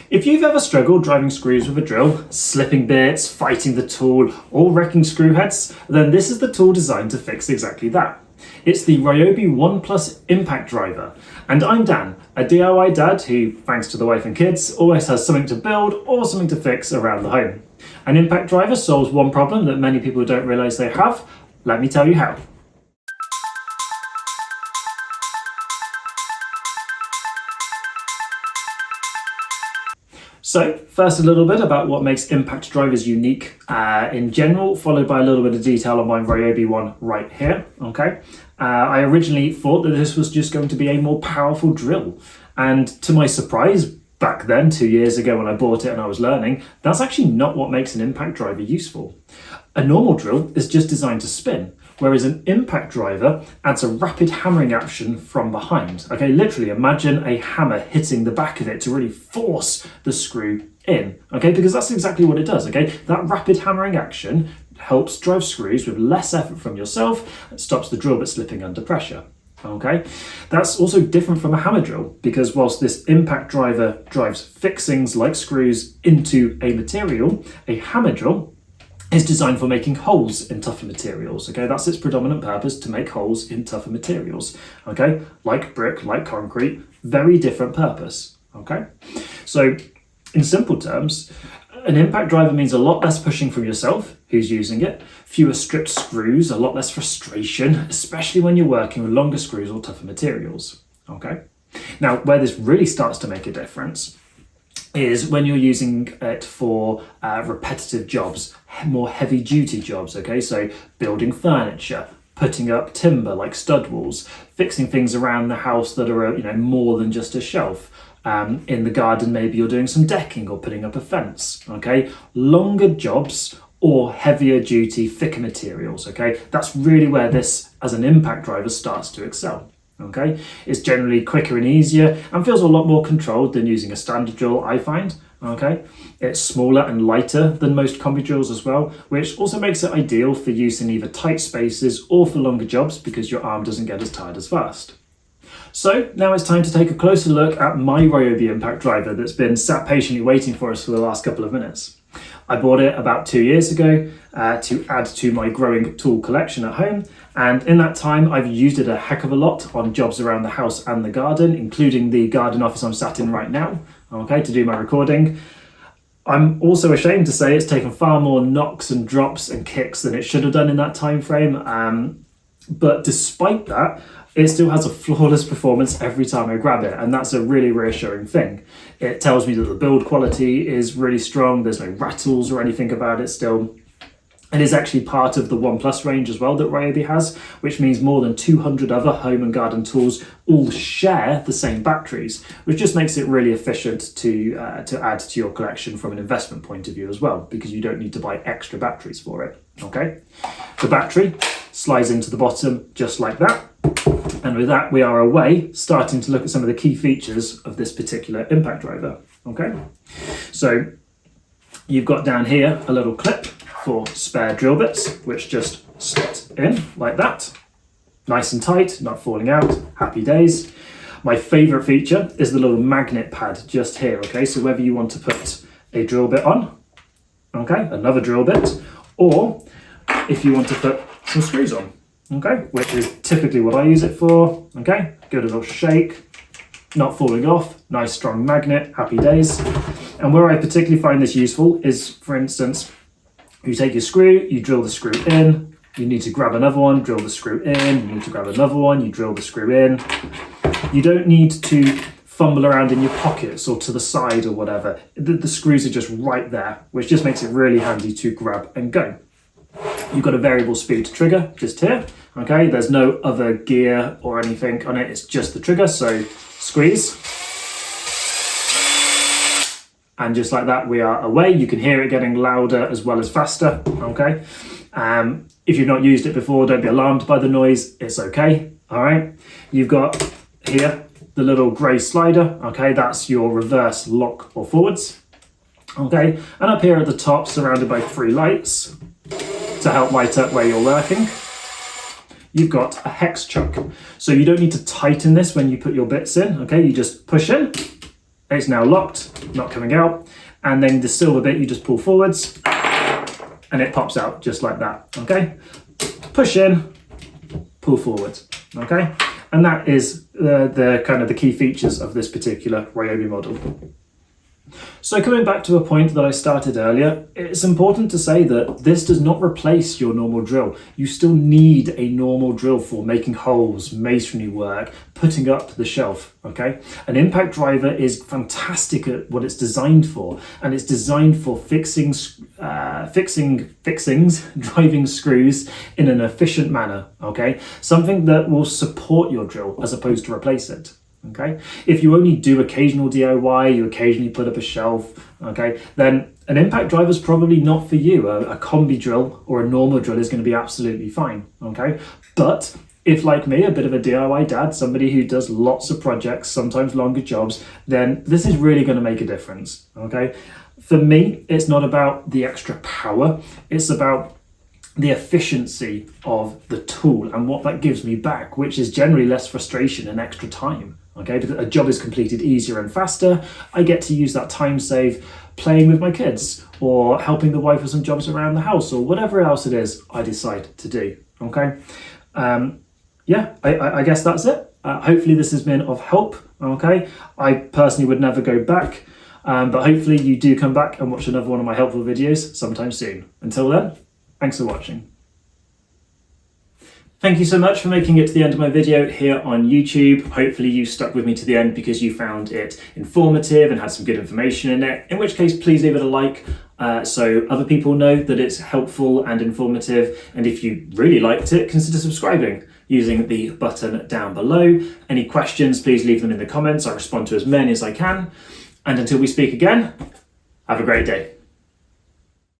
If you've ever struggled driving screws with a drill, slipping bits, fighting the tool, or wrecking screw heads, then this is the tool designed to fix exactly that. It's the Ryobi ONE Plus impact driver. And I'm Dan, a DIY dad who, thanks to the wife and kids, always has something to build or something to fix around the home. An impact driver solves one problem that many people don't realise they have. Let me tell you how. So first, a little bit about what makes impact drivers unique in general, followed by a little bit of detail on my Ryobi ONE right here. Okay, I originally thought that this was just going to be a more powerful drill, and to my surprise, back then 2 years ago when I bought it and I was learning, that's actually not what makes an impact driver useful. A normal drill is just designed to spin, whereas an impact driver adds a rapid hammering action from behind. Okay, literally imagine a hammer hitting the back of it to really force the screw in, okay, because that's exactly what it does, okay? That rapid hammering action helps drive screws with less effort from yourself, and stops the drill bit slipping under pressure. Okay, that's also different from a hammer drill, because whilst this impact driver drives fixings like screws into a material, a hammer drill is designed for making holes in tougher materials. Okay, that's its predominant purpose, to make holes in tougher materials. Okay, like brick, like concrete, very different purpose. Okay, so in simple terms, an impact driver means a lot less pushing from yourself, who's using it, fewer stripped screws, a lot less frustration, especially when you're working with longer screws or tougher materials. Okay, now where this really starts to make a difference is when you're using it for repetitive jobs, more heavy duty jobs, okay? So building furniture, putting up timber like stud walls, fixing things around the house that are more than just a shelf. In the garden, maybe you're doing some decking or putting up a fence, okay? Longer jobs or heavier duty, thicker materials, okay? That's really where this, as an impact driver, starts to excel. Okay, it's generally quicker and easier and feels a lot more controlled than using a standard drill, I find. Okay, it's smaller and lighter than most combi drills as well, which also makes it ideal for use in either tight spaces or for longer jobs, because your arm doesn't get as tired as fast. So now it's time to take a closer look at my Ryobi impact driver that's been sat patiently waiting for us for the last couple of minutes. I bought it about 2 years ago to add to my growing tool collection at home, and in that time I've used it a heck of a lot on jobs around the house and the garden, including the garden office I'm sat in right now, okay, to do my recording. I'm also ashamed to say it's taken far more knocks and drops and kicks than it should have done in that time frame, but despite that, it still has a flawless performance every time I grab it, and that's a really reassuring thing. It tells me that the build quality is really strong, there's no rattles or anything about it still. It is actually part of the ONE Plus range as well that Ryobi has, which means more than 200 other home and garden tools all share the same batteries, which just makes it really efficient to add to your collection from an investment point of view as well, because you don't need to buy extra batteries for it. Okay, the battery slides into the bottom just like that. And with that, we are away, starting to look at some of the key features of this particular impact driver. Okay, so you've got down here a little clip for spare drill bits, which just slot in like that. Nice and tight, not falling out, happy days. My favourite feature is the little magnet pad just here, okay? So whether you want to put a drill bit on, okay, another drill bit, or if you want to put some screws on, okay, which is typically what I use it for, okay? Give it a little shake, not falling off, nice strong magnet, happy days. And where I particularly find this useful is, for instance, you take your screw, you drill the screw in, you need to grab another one, drill the screw in, you need to grab another one, you drill the screw in. You don't need to fumble around in your pockets or to the side or whatever. The screws are just right there, which just makes it really handy to grab and go. You've got a variable speed trigger just here, okay? There's no other gear or anything on it, it's just the trigger, so squeeze. And just like that, we are away. You can hear it getting louder as well as faster, okay? If you've not used it before, don't be alarmed by the noise, it's okay, all right? You've got here the little grey slider, okay? That's your reverse lock or forwards, okay? And up here at the top, surrounded by 3 lights to help light up where you're working, you've got a hex chuck. So you don't need to tighten this when you put your bits in, okay? You just push in, It's now locked, not coming out. And then the silver bit you just pull forwards and it pops out just like that, okay? Push in, pull forwards, okay? And that is the kind of the key features of this particular Ryobi model. So coming back to a point that I started earlier, it's important to say that this does not replace your normal drill. You still need a normal drill for making holes, masonry work, putting up the shelf, okay? An impact driver is fantastic at what it's designed for, and it's designed for fixings, driving screws in an efficient manner, okay? Something that will support your drill as opposed to replace it. Okay, if you only do occasional DIY, you occasionally put up a shelf, okay, then an impact driver is probably not for you. A combi drill or a normal drill is going to be absolutely fine, okay? But if, like me, a bit of a DIY dad, somebody who does lots of projects, sometimes longer jobs, then this is really going to make a difference, okay? For me, it's not about the extra power, it's about the efficiency of the tool and what that gives me back, which is generally less frustration and extra time. Okay, because a job is completed easier and faster. I get to use that time save playing with my kids or helping the wife with some jobs around the house or whatever else it is I decide to do. Okay, yeah, I guess that's it. Hopefully this has been of help. Okay, I personally would never go back, but hopefully you do come back and watch another one of my helpful videos sometime soon. Until then, thanks for watching. Thank you so much for making it to the end of my video here on YouTube. Hopefully you stuck with me to the end because you found it informative and had some good information in it. In which case, please leave it a like so other people know that it's helpful and informative. And if you really liked it, consider subscribing using the button down below. Any questions, please leave them in the comments. I respond to as many as I can. And until we speak again, have a great day.